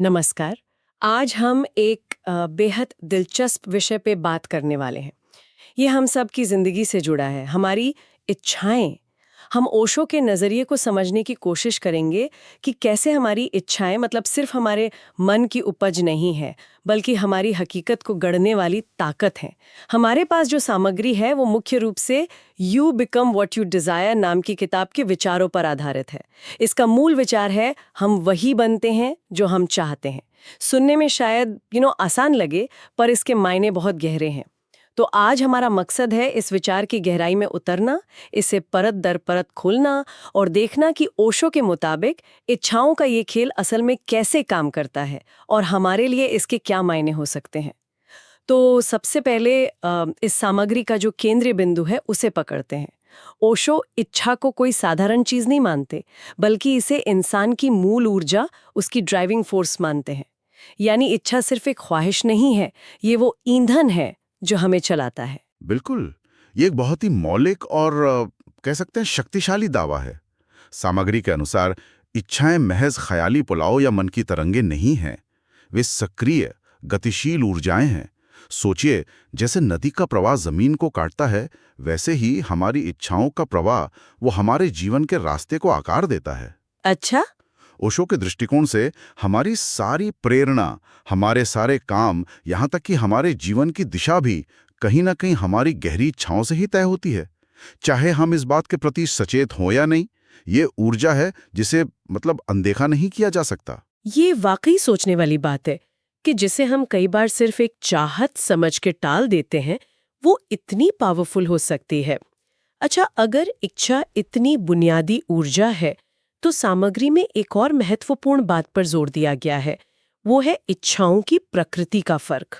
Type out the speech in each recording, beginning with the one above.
नमस्कार। आज हम एक बेहद दिलचस्प विषय पे बात करने वाले हैं। ये हम सब की जिंदगी से जुड़ा है, हमारी इच्छाएं। हम ओशो के नज़रिए को समझने की कोशिश करेंगे कि कैसे हमारी इच्छाएं मतलब सिर्फ हमारे मन की उपज नहीं है, बल्कि हमारी हकीकत को गढ़ने वाली ताकत है। हमारे पास जो सामग्री है वो मुख्य रूप से you become what you desire नाम की किताब के विचारों पर आधारित है। इसका मूल विचार है, हम वही बनते हैं जो हम चाहते हैं। सुनने में शायद आसान लगे, पर इसके मायने बहुत गहरे हैं। तो आज हमारा मकसद है इस विचार की गहराई में उतरना, इसे परत दर परत खोलना और देखना कि ओशो के मुताबिक इच्छाओं का ये खेल असल में कैसे काम करता है और हमारे लिए इसके क्या मायने हो सकते हैं। तो सबसे पहले इस सामग्री का जो केंद्रीय बिंदु है उसे पकड़ते हैं। ओशो इच्छा को कोई साधारण चीज नहीं मानते, बल्कि इसे इंसान की मूल ऊर्जा, उसकी ड्राइविंग फोर्स मानते हैं। यानी इच्छा सिर्फ एक ख्वाहिश नहीं है, ये वो ईंधन है जो हमें चलाता है। बिल्कुल। ये एक बहुत ही मौलिक और कह सकते हैं शक्तिशाली दावा है। सामग्री के अनुसार इच्छाएं महज ख्याली पुलाव या मन की तरंगे नहीं हैं। वे सक्रिय, गतिशील ऊर्जाएं हैं। सोचिए, जैसे नदी का प्रवाह जमीन को काटता है, वैसे ही हमारी इच्छाओं का प्रवाह वो हमारे जीवन के रास्ते को आकार देता है। अच्छा। ओशो के दृष्टिकोण से हमारी सारी प्रेरणा, हमारे सारे काम, यहाँ तक कि हमारे जीवन की दिशा भी कहीं ना कहीं हमारी गहरी इच्छाओं से ही तय होती है। चाहे हम इस बात के प्रति सचेत हों या नहीं, ये ऊर्जा है जिसे अनदेखा नहीं किया जा सकता। ये वाकई सोचने वाली बात है कि जिसे हम कई बार सिर्फ एक चाहत समझ के टाल देते हैं, वो इतनी पावरफुल हो सकती है। अच्छा, अगर इच्छा इतनी बुनियादी ऊर्जा है, तो सामग्री में एक और महत्वपूर्ण बात पर जोर दिया गया है। वो है इच्छाओं की प्रकृति का फर्क,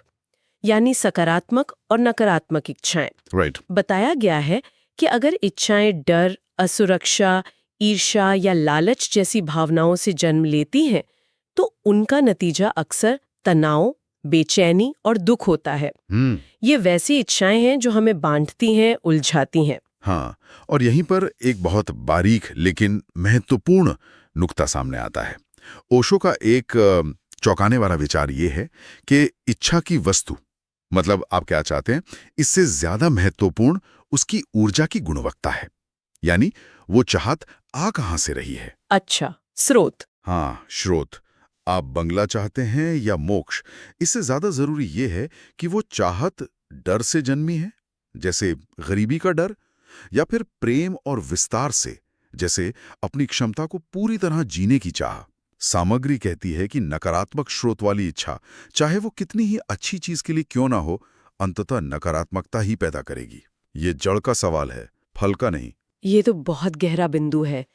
यानी सकारात्मक और नकारात्मक इच्छाएं। राइट। बताया गया है कि अगर इच्छाएं डर, असुरक्षा, ईर्ष्या या लालच जैसी भावनाओं से जन्म लेती हैं, तो उनका नतीजा अक्सर तनाव, बेचैनी और दुख होता है। ये वैसी इच्छाएं हैं जो हमें बांधती हैं, उलझाती हैं। हाँ, और यहीं पर एक बहुत बारीक लेकिन महत्वपूर्ण नुक्ता सामने आता है। ओशो का एक चौंकाने वाला विचार ये है कि इच्छा की वस्तु, आप क्या चाहते हैं, इससे ज्यादा महत्वपूर्ण उसकी ऊर्जा की गुणवत्ता है। यानी वो चाहत आ कहां से रही है। अच्छा, स्रोत। हाँ, स्रोत। आप बंगला चाहते हैं या मोक्ष, इससे ज्यादा जरूरी ये है कि वो चाहत डर से जन्मी है, जैसे गरीबी का डर, या फिर प्रेम और विस्तार से, जैसे अपनी क्षमता को पूरी तरह जीने की चाह। सामग्री कहती है कि नकारात्मक स्रोत वाली इच्छा, चाहे वो कितनी ही अच्छी चीज के लिए क्यों ना हो, अंततः नकारात्मकता ही पैदा करेगी। ये जड़ का सवाल है, फल का नहीं। ये तो बहुत गहरा बिंदु है।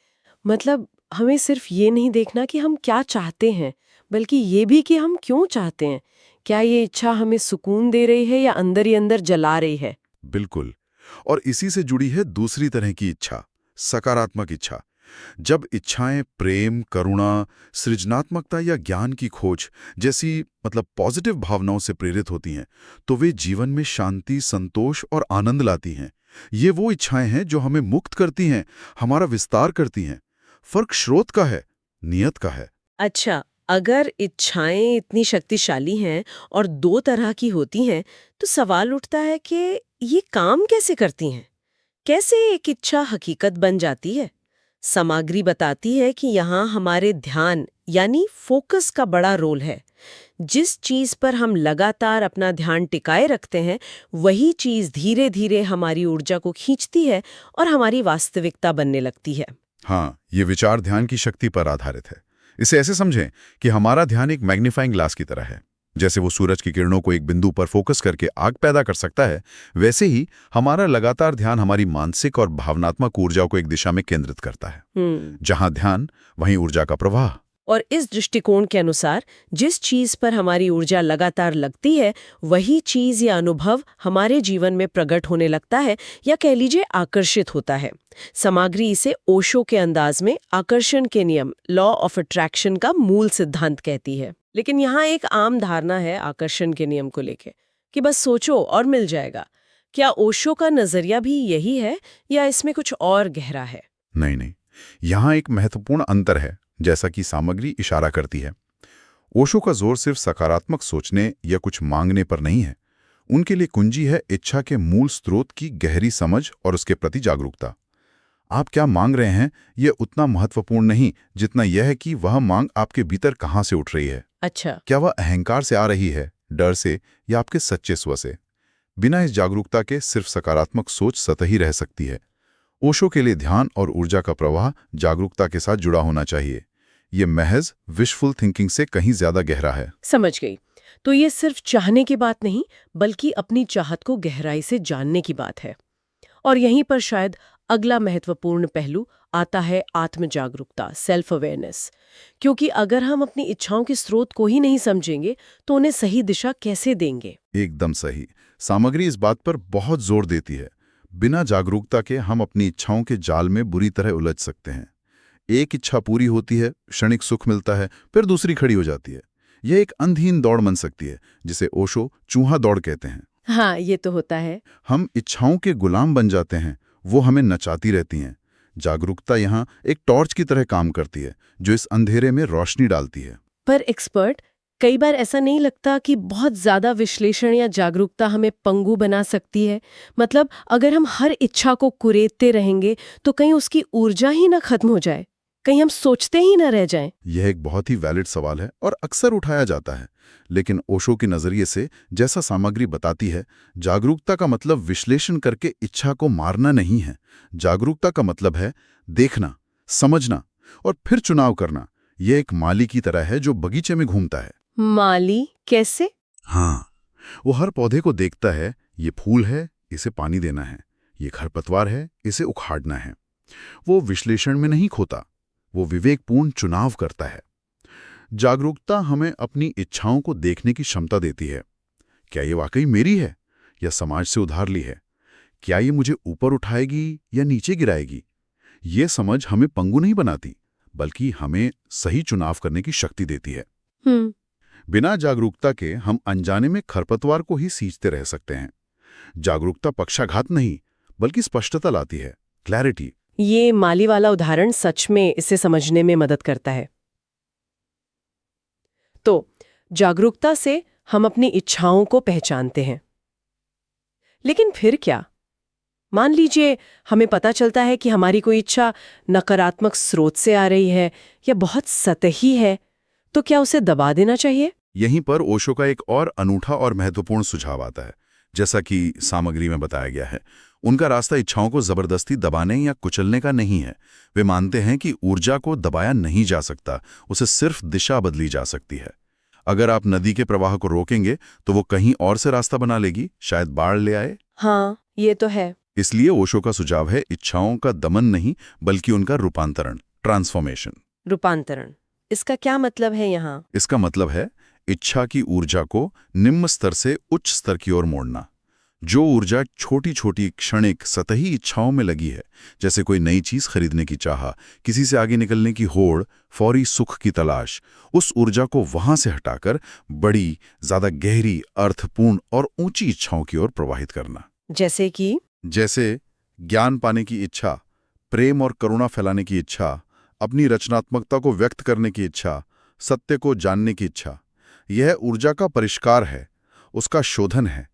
हमें सिर्फ ये नहीं देखना कि हम क्या चाहते हैं, बल्कि ये भी कि हम क्यों चाहते हैं। क्या ये इच्छा हमें सुकून दे रही है या अंदर ही अंदर जला रही है? बिल्कुल। और इसी से जुड़ी है दूसरी तरह की इच्छा, सकारात्मक इच्छा। जब इच्छाएं प्रेम, करुणा, सृजनात्मकता या ज्ञान की खोज जैसी पॉजिटिव भावनाओं से प्रेरित होती हैं, तो वे जीवन में शांति, संतोष और आनंद लाती हैं। ये वो इच्छाएं हैं जो हमें मुक्त करती हैं, हमारा विस्तार करती हैं। फर्क स्रोत का है, नियत का है। अच्छा, अगर इच्छाएं इतनी शक्तिशाली हैं और दो तरह की होती हैं, तो सवाल उठता है कि ये काम कैसे करती हैं? कैसे एक इच्छा हकीकत बन जाती है? सामग्री बताती है कि यहाँ हमारे ध्यान यानी फोकस का बड़ा रोल है। जिस चीज पर हम लगातार अपना ध्यान टिकाए रखते हैं, वही चीज धीरे धीरे हमारी ऊर्जा को खींचती है और हमारी वास्तविकता बनने लगती है। हाँ, ये विचार ध्यान की शक्ति पर आधारित है। इसे ऐसे समझें कि हमारा ध्यान एक मैग्नीफाइंग ग्लास की तरह है। जैसे वो सूरज की किरणों को एक बिंदु पर फोकस करके आग पैदा कर सकता है, वैसे ही हमारा लगातार ध्यान हमारी मानसिक और भावनात्मक ऊर्जा को एक दिशा में केंद्रित करता है। जहां ध्यान, वहीं ऊर्जा का प्रवाह। और इस दृष्टिकोण के अनुसार जिस चीज पर हमारी ऊर्जा लगातार लगती है, वही चीज या अनुभव हमारे जीवन में प्रकट होने लगता है, या कह लीजिए आकर्षित होता है। सामग्री इसे ओशो के अंदाज में आकर्षण के नियम, लॉ ऑफ अट्रैक्शन का मूल सिद्धांत कहती है। लेकिन यहाँ एक आम धारणा है आकर्षण के नियम को लेकर कि बस सोचो और मिल जाएगा। क्या ओशो का नजरिया भी यही है या इसमें कुछ और गहरा है? नहीं, यहाँ एक महत्वपूर्ण अंतर है, जैसा कि सामग्री इशारा करती है। ओशो का जोर सिर्फ सकारात्मक सोचने या कुछ मांगने पर नहीं है। उनके लिए कुंजी है इच्छा के मूल स्रोत की गहरी समझ और उसके प्रति जागरूकता। आप क्या मांग रहे हैं, यह उतना महत्वपूर्ण नहीं जितना यह है कि वह मांग आपके भीतर कहाँ से उठ रही है। अच्छा। क्या वह अहंकार से आ रही है, डर से, या आपके सच्चे स्व से? बिना इस जागरूकता के सिर्फ सकारात्मक सोच सतही रह सकती है। ओशो के लिए ध्यान और ऊर्जा का प्रवाह जागरूकता के साथ जुड़ा होना चाहिए। ये महज विशफुल थिंकिंग से कहीं ज्यादा गहरा है। समझ गई। तो ये सिर्फ चाहने की बात नहीं, बल्कि अपनी चाहत को गहराई से जानने की बात है। और यहीं पर शायद अगला महत्वपूर्ण पहलू आता है, आत्म जागरूकता, सेल्फ अवेयरनेस। क्योंकि अगर हम अपनी इच्छाओं के स्रोत को ही नहीं समझेंगे तो उन्हें सही दिशा कैसे देंगे? एकदम सही। सामग्री इस बात पर बहुत जोर देती है। बिना जागरूकता के हम अपनी इच्छाओं के जाल में बुरी तरह उलझ सकते हैं। एक इच्छा पूरी होती है, क्षणिक सुख मिलता है, फिर दूसरी खड़ी हो जाती है। यह एक अंधहीन दौड़ बन सकती है, जिसे ओशो चूहा दौड़ कहते हैं। हाँ, ये तो होता है। हम इच्छाओं के गुलाम बन जाते हैं, वो हमें नचाती रहती हैं। जागरूकता यहाँ एक टॉर्च की तरह काम करती है, जो इस अंधेरे में रोशनी डालती है। पर एक्सपर्ट, कई बार ऐसा नहीं लगता कि बहुत ज्यादा विश्लेषण या जागरूकता हमें पंगु बना सकती है? मतलब अगर हम हर इच्छा को कुरेदते रहेंगे तो कहीं उसकी ऊर्जा ही ना खत्म हो जाए, कहीं हम सोचते ही ना रह जाएं। यह एक बहुत ही वैलिड सवाल है और अक्सर उठाया जाता है। लेकिन ओशो के नजरिए से, जैसा सामग्री बताती है, जागरूकता का मतलब विश्लेषण करके इच्छा को मारना नहीं है। जागरूकता का मतलब है देखना, समझना और फिर चुनाव करना। यह एक माली की तरह है जो बगीचे में घूमता है। माली कैसे? हाँ, वो हर पौधे को देखता है, ये फूल है, इसे पानी देना है, ये खरपतवार है, इसे उखाड़ना है। वो विश्लेषण में नहीं खोता, वो विवेकपूर्ण चुनाव करता है। जागरूकता हमें अपनी इच्छाओं को देखने की क्षमता देती है। क्या ये वाकई मेरी है या समाज से उधार ली है? क्या ये मुझे ऊपर उठाएगी या नीचे गिराएगी? ये समझ हमें पंगु नहीं बनाती, बल्कि हमें सही चुनाव करने की शक्ति देती है। बिना जागरूकता के हम अनजाने में खरपतवार को ही सींचते रह सकते हैं। जागरूकता पक्षाघात नहीं, बल्कि स्पष्टता लाती है, क्लैरिटी। ये माली वाला उदाहरण सच में इसे समझने में मदद करता है। तो जागरूकता से हम अपनी इच्छाओं को पहचानते हैं, लेकिन फिर क्या? मान लीजिए हमें पता चलता है कि हमारी कोई इच्छा नकारात्मक स्रोत से आ रही है या बहुत सतही है, तो क्या उसे दबा देना चाहिए? यहीं पर ओशो का एक और अनूठा और महत्वपूर्ण सुझाव आता है। जैसा कि सामग्री में बताया गया है, उनका रास्ता इच्छाओं को जबरदस्ती दबाने या कुचलने का नहीं है। वे मानते हैं कि ऊर्जा को दबाया नहीं जा सकता, उसे सिर्फ दिशा बदली जा सकती है। अगर आप नदी के प्रवाह को रोकेंगे तो वो कहीं और से रास्ता बना लेगी, शायद बाढ़ ले आए। हाँ, ये तो है। इसलिए ओशो का सुझाव है इच्छाओं का दमन नहीं, बल्कि उनका रूपांतरण, ट्रांसफॉर्मेशन। रूपांतरण, इसका क्या मतलब है यहाँ? इसका मतलब है इच्छा की ऊर्जा को निम्न स्तर से उच्च स्तर की ओर मोड़ना। जो ऊर्जा छोटी छोटी क्षणिक सतही इच्छाओं में लगी है, जैसे कोई नई चीज खरीदने की चाह, किसी से आगे निकलने की होड़, फौरी सुख की तलाश, उस ऊर्जा को वहां से हटाकर बड़ी, ज्यादा गहरी, अर्थपूर्ण और ऊंची इच्छाओं की ओर प्रवाहित करना। जैसे ज्ञान पाने की इच्छा, प्रेम और करुणा फैलाने की इच्छा, अपनी रचनात्मकता को व्यक्त करने की इच्छा, सत्य को जानने की इच्छा। यह ऊर्जा का परिष्कार है, उसका शोधन है।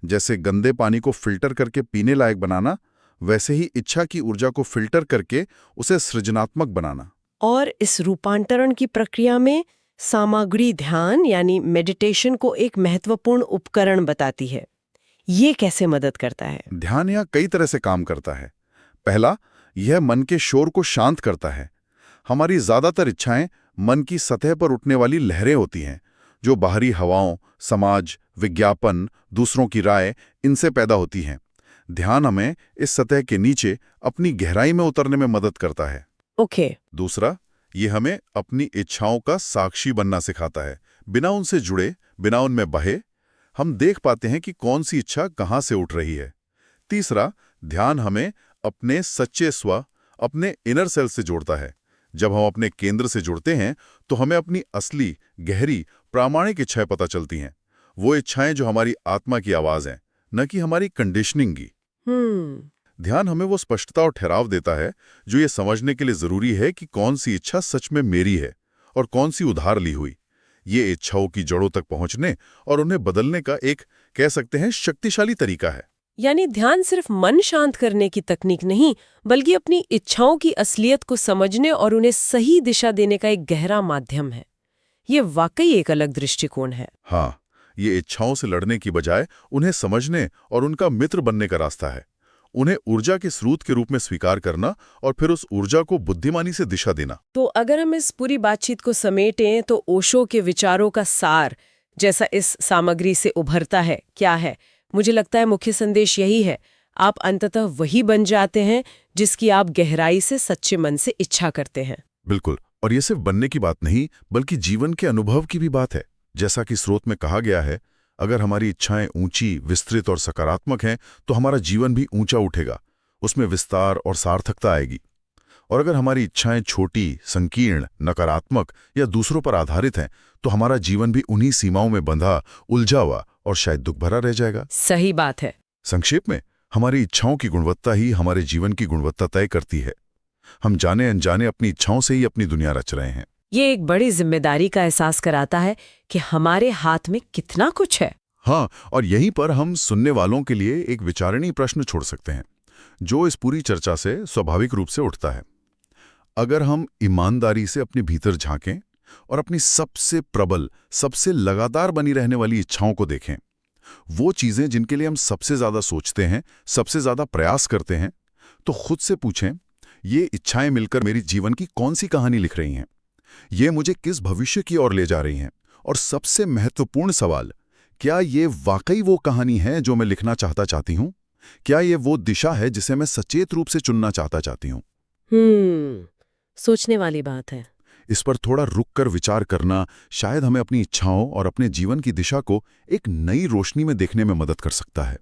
जैसे गंदे पानी को फिल्टर करके पीने लायक बनाना, वैसे ही इच्छा की ऊर्जा को फिल्टर करके उसे सृजनात्मक बनाना। और इस रूपांतरण की प्रक्रिया में सामग्री ध्यान यानी मेडिटेशन को एक महत्वपूर्ण उपकरण बताती है। ये कैसे मदद करता है? ध्यान यहाँ कई तरह से काम करता है। पहला, यह मन के शोर को शांत करता है। हमारी ज्यादातर इच्छाएं मन की सतह पर उठने वाली लहरें होती हैं, जो बाहरी हवाओं, समाज, विज्ञापन, दूसरों की राय, इनसे पैदा होती हैं। ध्यान हमें इस सतह के नीचे अपनी गहराई में उतरने में मदद करता है। ओके। दूसरा, ये हमें अपनी इच्छाओं का साक्षी बनना सिखाता है। बिना उनसे जुड़े, बिना उनमें बहे, हम देख पाते हैं कि कौन सी इच्छा कहाँ से उठ रही है। तीसरा, ध्यान हमें अपने सच्चे स्व, अपने इनर सेल्फ से जोड़ता है। जब हम अपने केंद्र से जुड़ते हैं तो हमें अपनी असली, गहरी, प्रामाणिक इच्छाएं पता चलती हैं। वो इच्छाएं जो हमारी आत्मा की आवाज हैं, न कि हमारी कंडीशनिंग की। ध्यान हमें वो स्पष्टता और ठहराव देता है जो ये समझने के लिए जरूरी है कि कौन सी इच्छा सच में मेरी है और कौन सी उधार ली हुई। ये इच्छाओं की जड़ों तक पहुंचने और उन्हें बदलने का एक, कह सकते हैं, शक्तिशाली तरीका है। यानी ध्यान सिर्फ मन शांत करने की तकनीक नहीं, बल्कि अपनी इच्छाओं की असलियत को समझने और उन्हें सही दिशा देने का एक गहरा माध्यम है। ये वाकई एक अलग दृष्टिकोण है। हाँ, ये इच्छाओं से लड़ने की बजाय उन्हें समझने और उनका मित्र बनने का रास्ता है। उन्हें ऊर्जा के स्रोत के रूप में स्वीकार करना और फिर उस ऊर्जा को बुद्धिमानी से दिशा देना। तो अगर हम इस पूरी बातचीत को समेटें तो ओशो के विचारों का सार जैसा इस सामग्री से उभरता है क्या है? मुझे लगता है मुख्य संदेश यही है, आप अंततः वही बन जाते हैं जिसकी आप गहराई से सच्चे मन से इच्छा करते हैं। बिल्कुल, और ये सिर्फ बनने की बात नहीं, बल्कि जीवन के अनुभव की भी बात है। जैसा कि स्रोत में कहा गया है, अगर हमारी इच्छाएं ऊंची, विस्तृत और सकारात्मक हैं, तो हमारा जीवन भी ऊंचा उठेगा, उसमें विस्तार और सार्थकता आएगी। और अगर हमारी इच्छाएं छोटी, संकीर्ण, नकारात्मक या दूसरों पर आधारित हैं, तो हमारा जीवन भी उन्हीं सीमाओं में बंधा, उलझा हुआ और शायद दुख भरा रह जाएगा। सही बात है। संक्षेप में, हमारी इच्छाओं की गुणवत्ता ही हमारे जीवन की गुणवत्ता तय करती है। हम जाने अनजाने अपनी इच्छाओं से ही अपनी दुनिया रच रहे हैं। ये एक बड़ी जिम्मेदारी का एहसास कराता है कि हमारे हाथ में कितना कुछ है। हाँ, और यहीं पर हम सुनने वालों के लिए एक विचारणीय प्रश्न छोड़ सकते हैं, जो इस पूरी चर्चा से स्वाभाविक रूप से उठता है। अगर हम ईमानदारी से अपने भीतर झांकें और अपनी सबसे प्रबल, सबसे लगातार बनी रहने वाली इच्छाओं को देखें, वो चीजें जिनके लिए हम सबसे ज्यादा सोचते हैं, सबसे ज्यादा प्रयास करते हैं, तो खुद से पूछें, ये इच्छाएं मिलकर मेरी जीवन की कौन सी कहानी लिख रही हैं? ये मुझे किस भविष्य की ओर ले जा रही हैं? और सबसे महत्वपूर्ण सवाल, क्या ये वाकई वो कहानी है जो मैं लिखना चाहती हूं? क्या ये वो दिशा है जिसे मैं सचेत रूप से चुनना चाहती हूं? सोचने वाली बात है। इस पर थोड़ा रुक कर विचार करना शायद हमें अपनी इच्छाओं और अपने जीवन की दिशा को एक नई रोशनी में देखने में मदद कर सकता है।